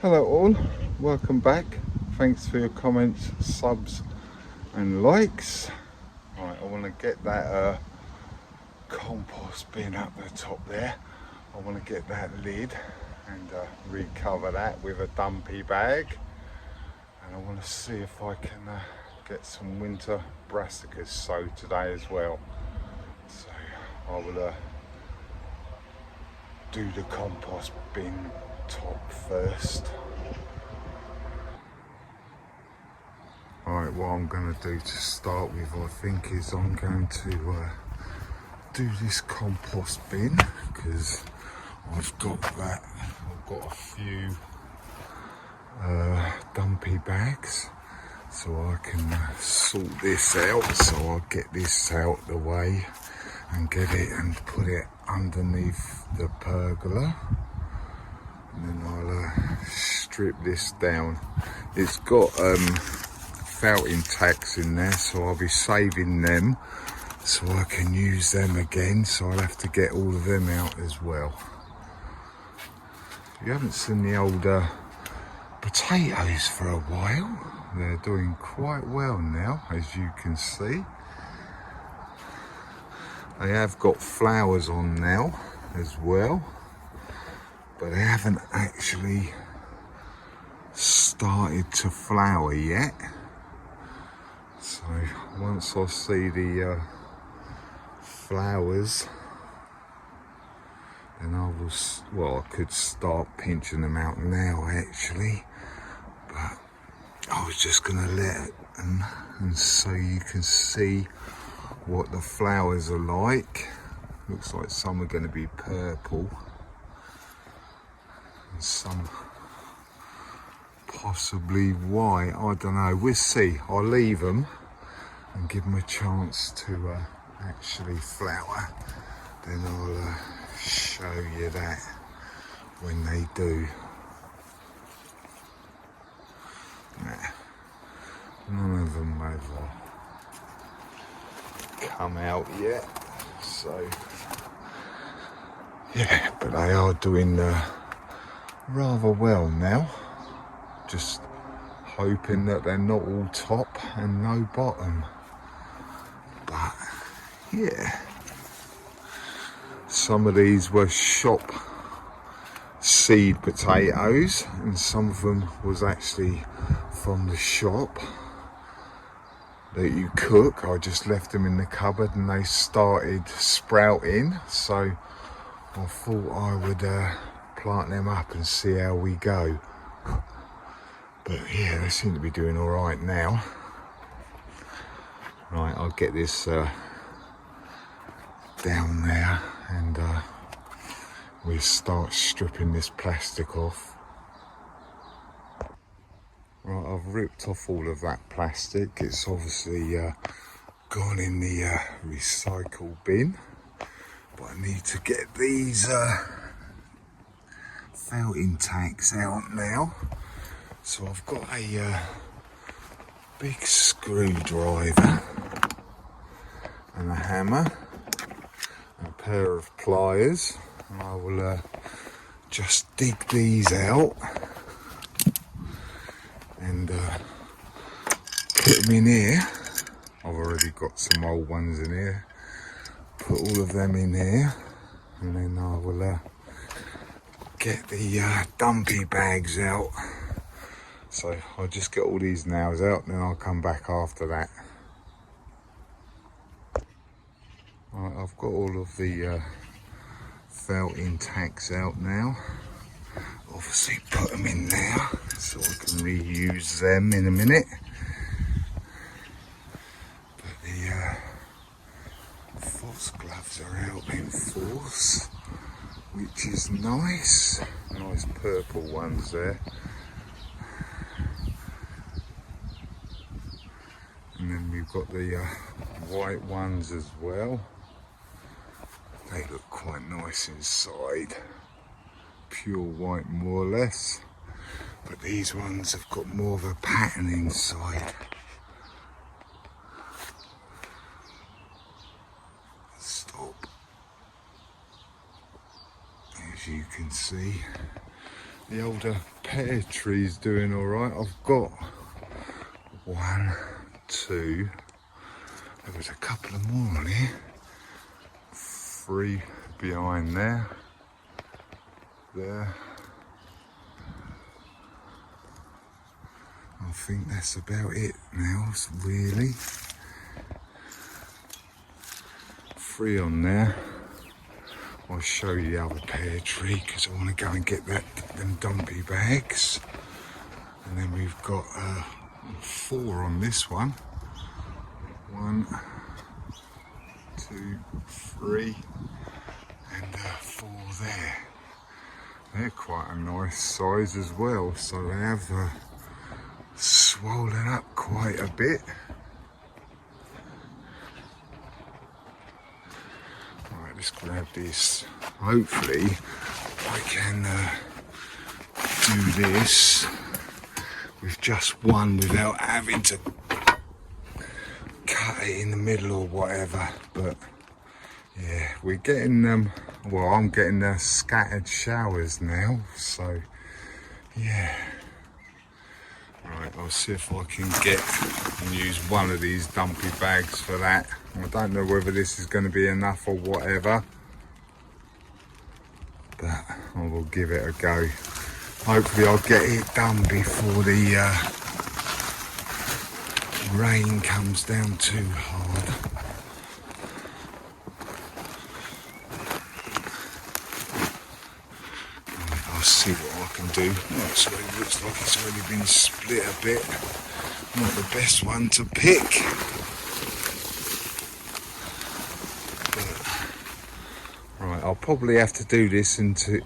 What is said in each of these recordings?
Hello all, welcome back. Thanks for your comments, subs and likes. Right, I want to get that compost bin up the top there. I want to get that lid and recover that with a dumpy bag, and I want to see if I can get some winter brassicas sowed today as well. So I will do the compost bin top first. Alright, what I'm going to do to start with, I think, is I'm going to do this compost bin, because I've got a few dumpy bags, so I can sort this out. So I'll get this out the way and get it and put it underneath the pergola, and then I'll strip this down. It's got felting tacks in there, so I'll be saving them so I can use them again, so I'll have to get all of them out as well. If you haven't seen the old potatoes for a while, they're doing quite well now, as you can see. They have got flowers on now as well, but they haven't actually started to flower yet. So once I see the flowers, then I will, well, I could start pinching them out now actually, but I was just gonna let it and so you can see what the flowers are like. Looks like some are going to be purple and some possibly white. I don't know, we'll see. I'll leave them and give them a chance to actually flower, then I'll show you that when they do. Nah, none of them have come out yet, so yeah, but they are doing rather well now. Just hoping that they're not all top and no bottom, but yeah, some of these were shop seed potatoes and some of them was actually from the shop that you cook. I just left them in the cupboard and they started sprouting, so I thought I would plant them up and see how we go. But yeah, they seem to be doing all right now. Right, I'll get this down there and we'll start stripping this plastic off. Right, I've ripped off all of that plastic. It's obviously gone in the recycle bin, but I need to get these felting tanks out now. So I've got a big screwdriver and a hammer, and a pair of pliers, and I will just dig these out and put them in here. I've already got some old ones in here. Put all of them in here, and then I will get the dumpy bags out. So I'll just get all these nails out and then I'll come back after that. Right, I've got all of the felting tacks out now. Obviously put them in there so I can reuse them in a minute. Foxgloves are out in force, which is nice. Nice purple ones there. And then we've got the white ones as well. They look quite nice inside. Pure white more or less. But these ones have got more of a pattern inside. Stop. As you can see, the older pear tree's doing alright. I've got 1, 2, there was a couple of more on here. 3 behind there. There. I think that's about it now, really. 3 on there. I'll show you the other pear tree because I want to go and get them dumpy bags. And then we've got 4 on this one. 1, 2, 3, and 4 there. They're quite a nice size as well, so they have swollen up quite a bit. Right, let's grab this. Hopefully I can do this with just one without having to cut it in the middle or whatever. But yeah, we're getting well, I'm getting scattered showers now, so yeah. Right, I'll see if I can get and use one of these dumpy bags for that. I don't know whether this is going to be enough or whatever, but I will give it a go. Hopefully I'll get it done before the rain comes down too hard. Right, I'll see what I can do. Oh, so it looks like it's already been split a bit. Not the best one to pick. Right, I'll probably have to do this in 2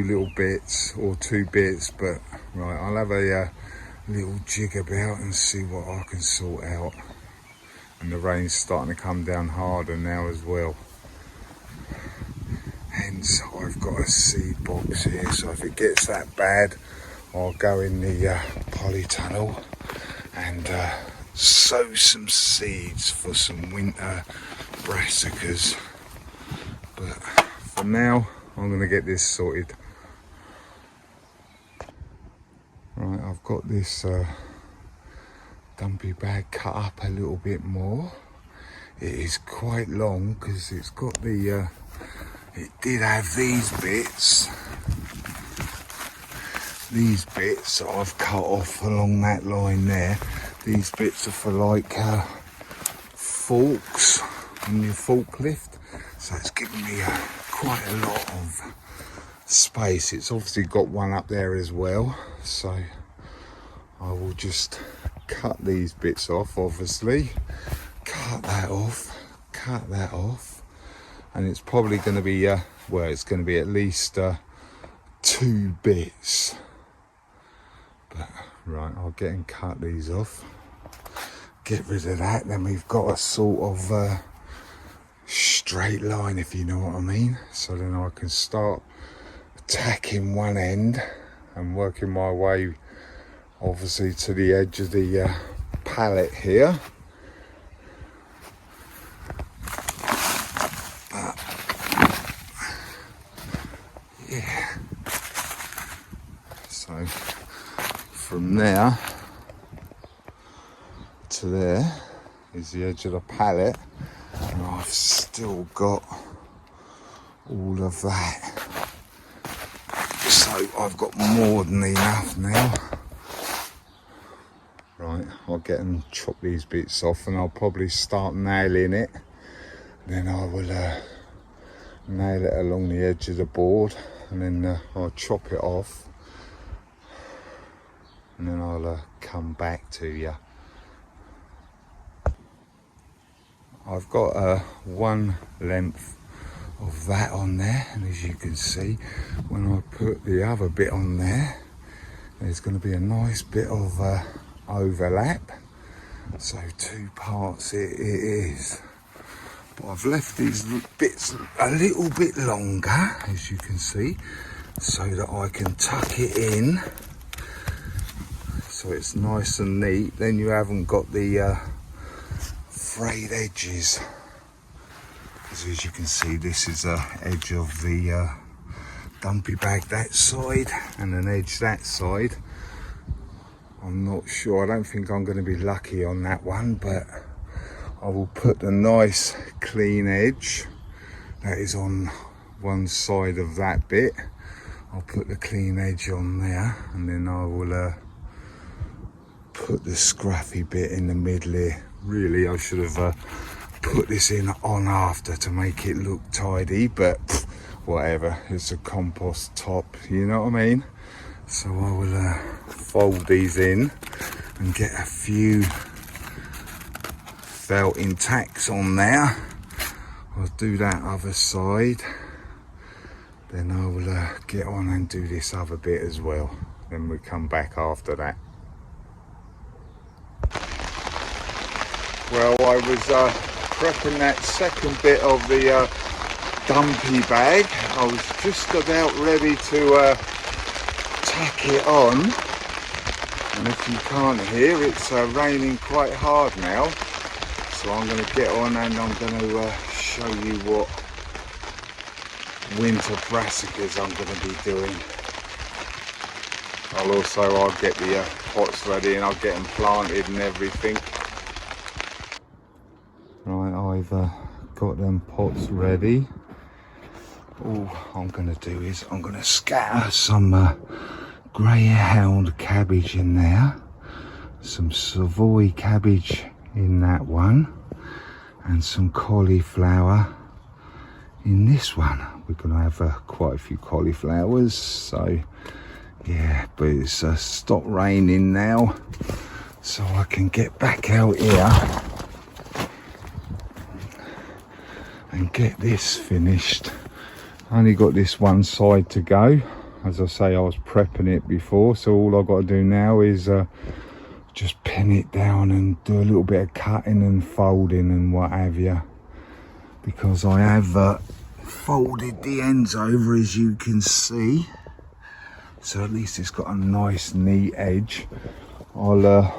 little bits or 2 bits, but right, I'll have a little jig about and see what I can sort out. And the rain's starting to come down harder now as well. Hence, I've got a seed box here, so if it gets that bad, I'll go in the polytunnel and sow some seeds for some winter brassicas. But for now, I'm going to get this sorted. Right, I've got this dumpy bag cut up a little bit more. It is quite long because it's got the, it did have these bits that I've cut off along that line there. These bits are for like forks on your forklift. So it's given me quite a lot of space. It's obviously got one up there as well. So I will just cut these bits off, obviously. Cut that off. And it's probably going to be, well, it's going to be at least 2 bits. But, right, I'll get and cut these off. Get rid of that. Then we've got a sort of straight line, if you know what I mean. So then I can start attacking one end and working my way obviously to the edge of the pallet here. But yeah, so from there to there is the edge of the pallet. And I've still got all of that. So I've got more than enough now. Right, I'll get and chop these bits off and I'll probably start nailing it. Then I will nail it along the edge of the board and then I'll chop it off. And then I'll come back to you. I've got one length of that on there, and as you can see, when I put the other bit on there, there's going to be a nice bit of overlap. So 2 parts it is. But I've left these bits a little bit longer, as you can see, so that I can tuck it in so it's nice and neat. Then you haven't got the frayed edges. As you can see, this is the edge of the dumpy bag that side and an edge that side. I'm not sure, I don't think I'm going to be lucky on that one, but I will put a nice clean edge that is on one side of that bit. I'll put the clean edge on there, and then I will put the scruffy bit in the middle here. Really, I should have put this in on after to make it look tidy, but whatever, it's a compost top, you know what I mean? So I will fold these in and get a few felting tacks on there. I'll do that other side, then I will get on and do this other bit as well. Then we come back after that. Well, I was prepping that second bit of the dumpy bag. I was just about ready to tack it on, and if you can't hear, it's raining quite hard now, so I'm going to get on and I'm going to show you what winter brassicas I'm going to be doing. I'll get the pots ready and I'll get them planted and everything. Right, I've got them pots ready. All I'm going to do is I'm going to scatter some greyhound cabbage in there, some Savoy cabbage in that one, and some cauliflower in this one. We're going to have quite a few cauliflowers, so yeah, but it's stopped raining now, so I can get back out here and get this finished. I only got this one side to go. As I say, I was prepping it before, so all I've got to do now is just pin it down and do a little bit of cutting and folding and what have you, because I have folded the ends over, as you can see, so at least it's got a nice neat edge. I'll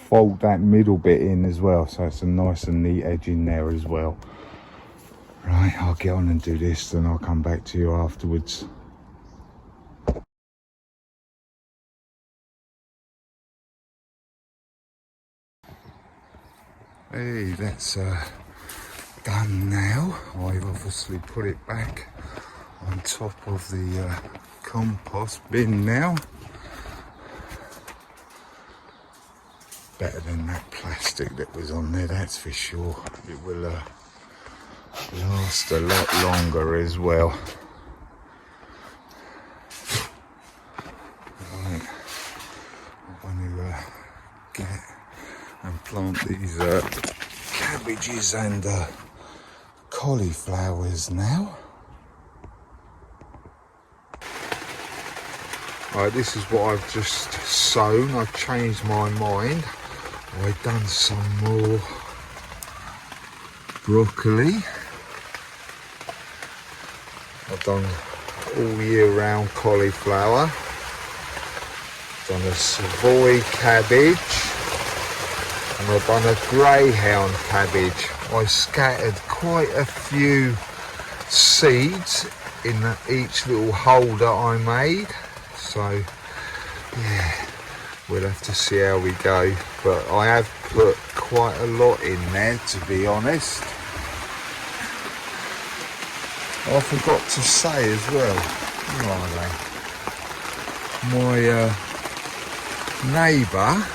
fold that middle bit in as well, so it's a nice and neat edge in there as well. Right, I'll get on and do this, then I'll come back to you afterwards. Hey, that's done now. I've obviously put it back on top of the compost bin now. Better than that plastic that was on there, that's for sure. It will last a lot longer as well. Right, I want to get and plant these cabbages and cauliflowers now. Right, this is what I've just sown. I've changed my mind. I've done some more broccoli. I've done all year round cauliflower. Done a Savoy cabbage. And I've done a greyhound cabbage. I scattered quite a few seeds in each little holder I made. So yeah, we'll have to see how we go. But I have put quite a lot in there, to be honest. I forgot to say as well, where are they? My neighbour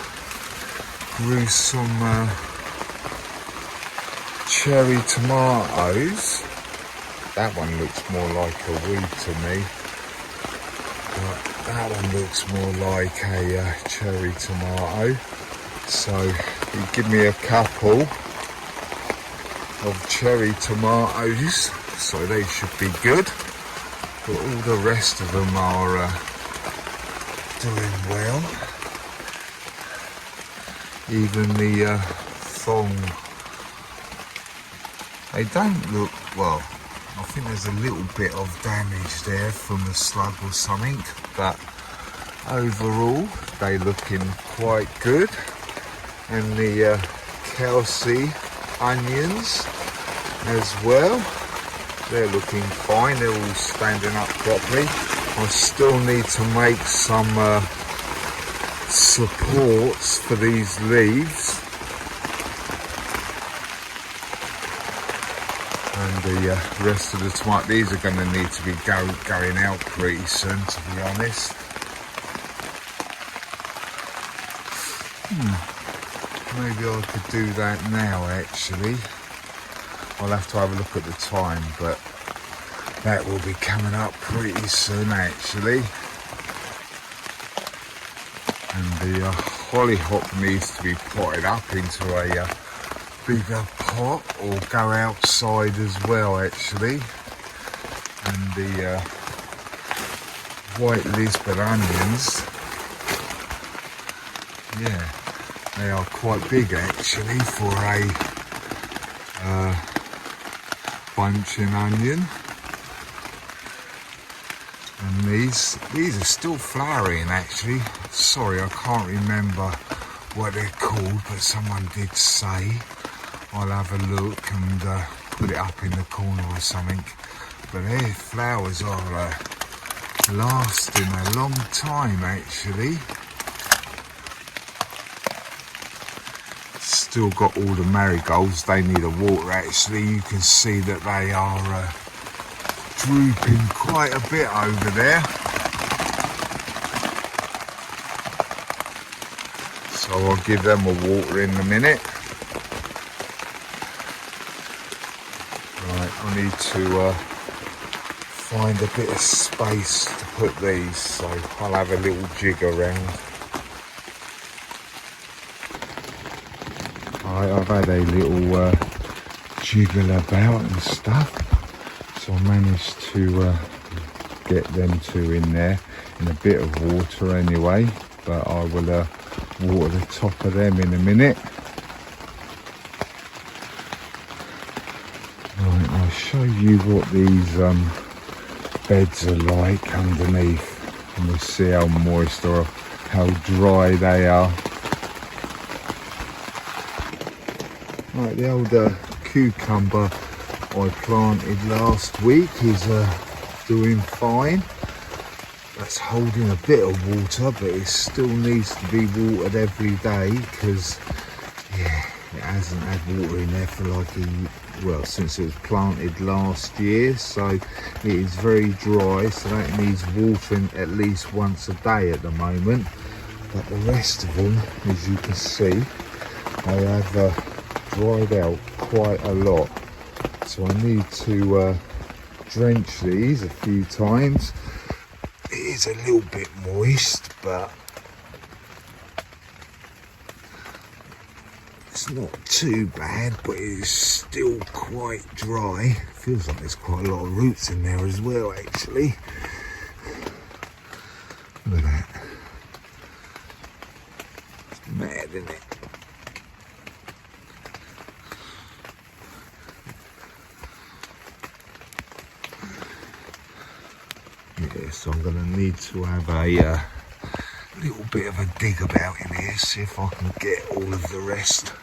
grew some cherry tomatoes. That one looks more like a weed to me, but that one looks more like a cherry tomato. So he gave me a couple, of cherry tomatoes, so they should be good. But all the rest of them are doing well. Even the thong, they don't look well. I think there's a little bit of damage there from a slug or something, but overall they looking quite good. And the Kelsey onions as well, they're looking fine. They're all standing up properly. I still need to make some supports for these leaves, and the rest of the tomatoes, these are going to need to be going out pretty soon, to be honest. Maybe I could do that now actually. I'll have to have a look at the time, but that will be coming up pretty soon actually. And the hollyhock needs to be potted up into a bigger pot, or go outside as well actually. And the white Lisbon onions, yeah, they are quite big actually for a bunching onion. And these are still flowering actually. Sorry, I can't remember what they're called, but someone did say. I'll have a look and put it up in the corner or something. But their flowers are lasting a long time actually. Still got all the marigolds, they need a water actually. You can see that they are drooping quite a bit over there. So I'll give them a water in a minute. Right, I need to find a bit of space to put these, so I'll have a little jig around. I've had a little jiggle about and stuff, so I managed to get them two in there in a bit of water anyway, but I will water the top of them in a minute. Right, I'll show you what these beds are like underneath, and we'll see how moist or how dry they are. Right, the old cucumber I planted last week is doing fine. That's holding a bit of water, but it still needs to be watered every day because, yeah, it hasn't had water in there for like since it was planted last year. So it is very dry, so that needs watering at least once a day at the moment. But the rest of them, as you can see, they have dried out quite a lot. So I need to drench these a few times. It is a little bit moist, but it's not too bad, but it is still quite dry. Feels like there's quite a lot of roots in there as well actually. Look at that. It's mad, isn't it? Yeah, so I'm going to need to have a little bit of a dig about in here, see if I can get all of the rest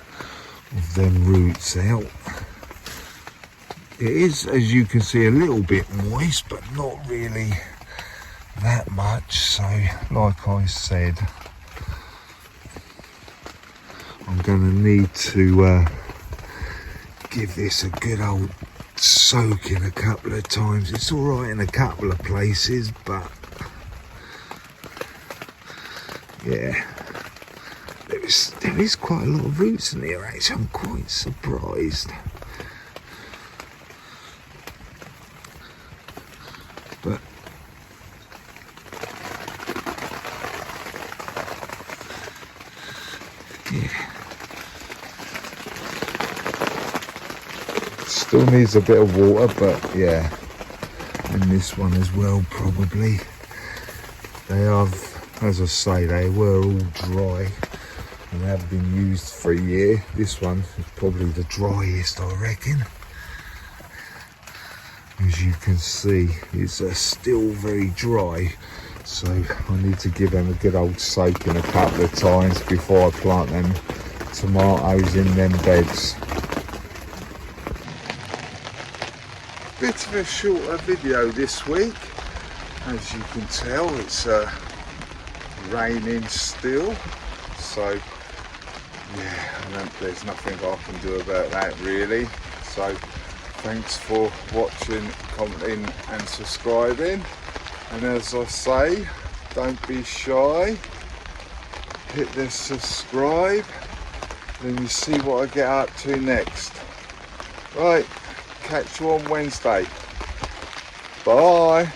of them roots out. It is, as you can see, a little bit moist, but not really that much. So like I said, I'm going to need to give this a good old soaking a couple of times. It's all right in a couple of places, but yeah, there is quite a lot of roots in here actually. I'm quite surprised, but yeah. Still needs a bit of water, but yeah. And this one as well, probably. They have, as I say, they were all dry and have been used for a year. This one is probably the driest, I reckon. As you can see, it's still very dry. So I need to give them a good old soaking a couple of times before I plant them tomatoes in them beds. Bit of a shorter video this week. As you can tell, it's raining still. So yeah, there's nothing I can do about that really. So thanks for watching, commenting and subscribing. And as I say, don't be shy. Hit the subscribe. Then you see what I get up to next. Right, catch you on Wednesday. Bye.